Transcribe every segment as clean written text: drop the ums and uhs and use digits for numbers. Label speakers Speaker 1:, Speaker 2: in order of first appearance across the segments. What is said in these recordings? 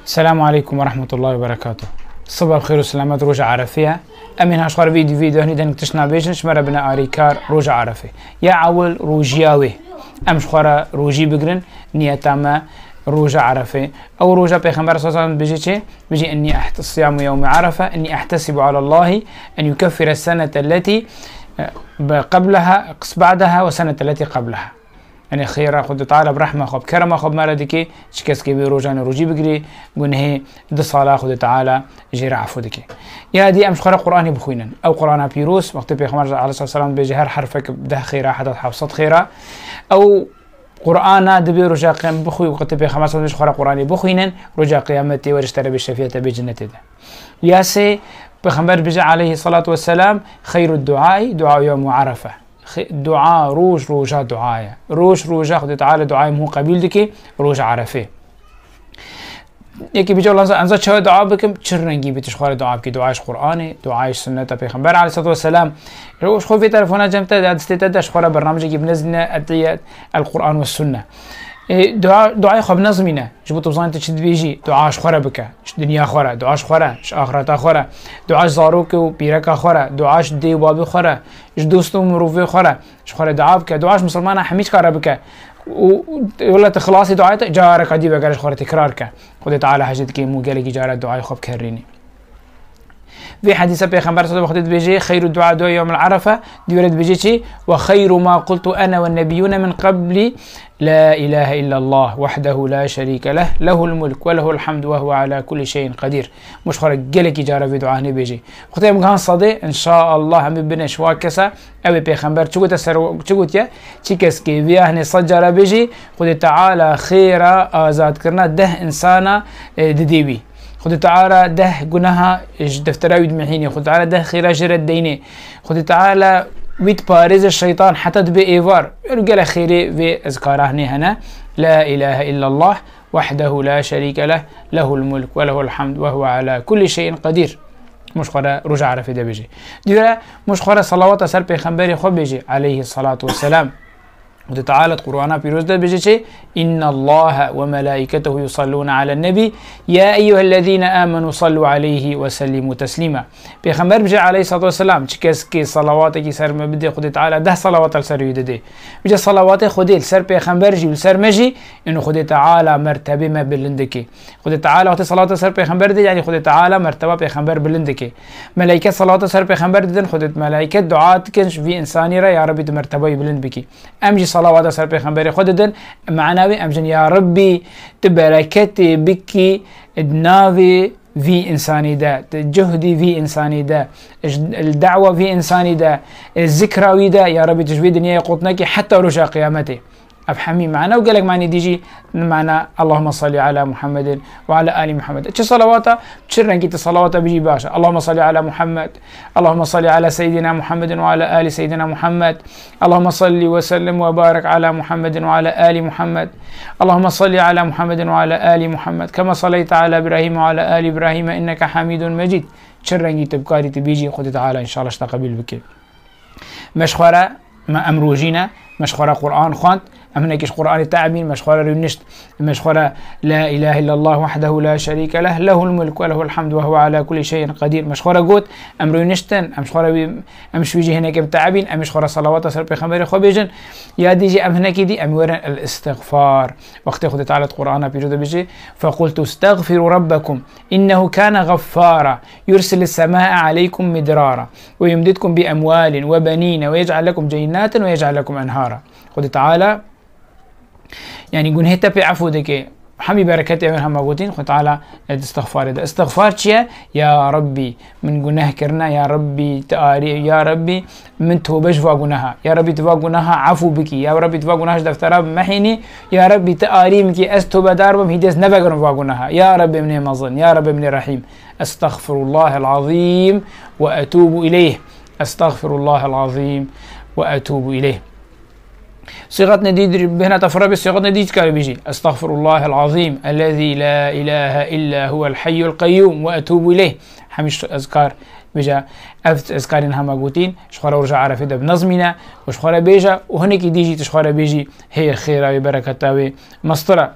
Speaker 1: السلام عليكم ورحمة الله وبركاته. صباح الخير والسلامات. روجة عرفية أمين هاشخار فيديو هني دنك تشنا بيجن شمرا بنا آريكار روجة عرفي يا عول روجياوي أمش خورا روجي بقرن نيتاما روجة عرفي أو روجة بيخمبر صلى الله عليه وسلم بيجي بيجي إني الصيام يوم عرفة إني أحتسب على الله أن يكفر السنة التي قبلها بعدها والسنة التي قبلها. يعني خيرا خد تعالى برحمة خب كرمة خب مالدكي شكس كبير روجان روجي بقري قنه د صلاة خد تعالى جير عفو دكي يا دي أمش خرا قرآني بخوينا أو قرآن بيروس وقت بيخمر عليه الصلاة والسلام بيجي هر حرفك بده خيرا حتى حفصت خيرا أو قرآن دبي رجا قيام بخوي وقت بيخمر صلى الله خرا قرآني بخوينا رجا قيامتي ورشتري بالشفية بجنته ده ياسي بيخمر بيجي عليه الصلاة والسلام خير الدعاء دعاء يوم عرفة. دعاء روجا دعاء روجا خد تعالى دعاء مو قبيل دكي روج عرفه يكي بيجي الله انزل شو دعاء بكم تشرنجي بتشخار دعاء بكي دعاءش قرآني دعاءش سنة بيغمبر عليه الصلاة والسلام روش خو في تلفونات جمتا استيتادا شخورا برنامج يجيب نزلنا أدعية القرآن والسنة دعاء خب نظمينا جبت بزانت تشد بيجي دعاء خورا بك دنيا خورا دعاء خورا آخرت خورا دعاء زاروك وبيرك خورا دعاء دي بابي خورا دوستو مروفي خورا خورا دعاء بك دعاء مسلمان حميش خورا بك ولا تخلاصي دعاء جارك عدي بقى خورا تكرارك خد تعالى حاجتك مو قالك جارك دعاء خب كهريني في حديث بيغمبر صلى الله عليه وسلم بيجي خير الدعاء دعاء يوم العرفة ديورد بيجي وخير ما قلت أنا والنبيون من قبل لا إله إلا الله وحده لا شريك له له الملك وله الحمد وهو على كل شيء قدير مش خرج جلك جارة في دعاء بيجي وقتها مكان صدي إن شاء الله هم بنش واكسا أبي بيغمبر تقول تقول يا تكس كي فيها صجرة بيجي خد تعالى خيرا آزاد كرنا ده إنسانا دديبي خد تعالى ده جناها دفتراوي دمحيني خد تعالى ده خيرا جرد ديني خد تعالى ويت بارز الشيطان حتى تبي إيفار رجال خيري في أذكاره هنا لا إله إلا الله وحده لا شريك له له الملك وله الحمد وهو على كل شيء قدير مش خرا رجع في دبيجي ديرا مش خرا صلوات سر بيغمبري خو بيجي عليه الصلاة والسلام وتعالى القرآن بيروز ده بيجي إن الله وملائكته يصلون على النبي يا أيها الذين آمنوا صلوا عليه وسلموا تسليما بيغمبر بيجي عليه الصلاة والسلام كي صلواتك سر ما بدي خد تعالى ده صلوات السر يدي بيجي صلوات خدي سر بيغمبر جي سر مجي إنه خد تعالى مرتبة ما بلندكي خد تعالى وقت صلاة سر بيغمبر دي يعني خد تعالى مرتبة بيغمبر بلندكي ملائكة صلاة سر بيغمبر دي خد ملائكة دعاء كنش في إنساني را يا ربي مرتبة بلند بكي أمجي صلوات سر بيغمبري خوددن معناوي أمجن يا ربي تبركتي بكي دناوي في إنساني ده جهدي في إنساني ده الدعوة في إنساني ده الذكرى ده يا ربي تجوي دنيا يقوتناكي حتى رجع قيامتي أفهمي معنا وقال لك معني ديجي معنا اللهم صل على محمد وعلى آل محمد ايش صلواته تشرن كيت صلواته بيجي باشا اللهم صل على محمد اللهم صل على سيدنا محمد وعلى آل سيدنا محمد اللهم صل وسلم وبارك على محمد وعلى آل محمد اللهم صل على محمد وعلى آل محمد كما صليت على إبراهيم وعلى آل إبراهيم إنك حميد مجيد تشرن كيت بكاري تبيجي خد تعالى إن شاء الله اشتقبل بك مشخرة ما أمروجينا مشخرة قرآن خانت أمناكش قرآن التعبين مشخورة رنشت مشخورة لا إله إلا الله وحده لا شريك له له الملك وله الحمد وهو على كل شيء قدير مشخورة قوت أم رنشتن أمشخورة أمش بيجي هناك بتعبين أمشخورة صلوات سر بخمر خبيجن يا ديجي أم هناك دي أم ورن الاستغفار وقت أخذ تعالى القرآن بيجود بيجي فقلت استغفروا ربكم إنه كان غفارا يرسل السماء عليكم مدرارا ويمددكم بأموال وبنين ويجعل لكم جنات ويجعل لكم أنهارا خذ تعالى يعني يقول هتا بعفو دكي حمي بركاتي أمرها موجودين خد تعالى استغفار ده استغفار شيء يا ربي من جناه كرنا يا ربي تآري يا ربي من توبش فاجناها يا ربي تفاجناها عفو بكي يا ربي تفاجناها دفتراب محيني يا ربي تآري مكي أستوب داربم هيدس نبغر فاجناها يا ربي من مظن يا ربي من رحيم أستغفر الله العظيم وأتوب إليه أستغفر الله العظيم وأتوب إليه صيغة نديد بهنا تفرق صيغة نديد كان بيجي أستغفر الله العظيم الذي لا إله إلا هو الحي القيوم وأتوب إليه حمش أذكار بيجا أذكار إنها موجودين شخورة ورجع عرفة ده بنظمنا وشخورة بيجا وهناك ديجي تشخورة بيجي هي خيرة وبركة ومسطرة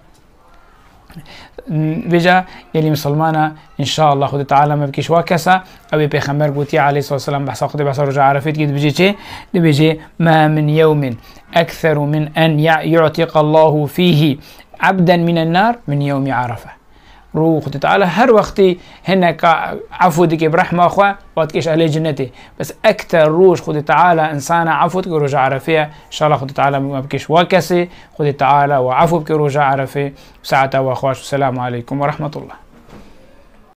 Speaker 1: بجا يلي مسلمانا إن شاء الله خد تعالى ما بكيش واكسا أبي بيخمر قوتي عليه الصلاة والسلام بحث خد بحث رجع عرفت قد بيجي شيء بيجي ما من يوم أكثر من أن يعتق الله فيه عبدا من النار من يوم عرفة. روح تعالى هر وقتي هناك عفو ديك برحمة أخوة واتكيش عليه جنتي، بس أكتر روش خد تعالى إنسان عفو ديك رجع عرفية إن شاء الله خد تعالى ما بكيش واكسي خد تعالى وعفو بك رجع عرفي ساعتها وأخواش. السلام عليكم ورحمة الله.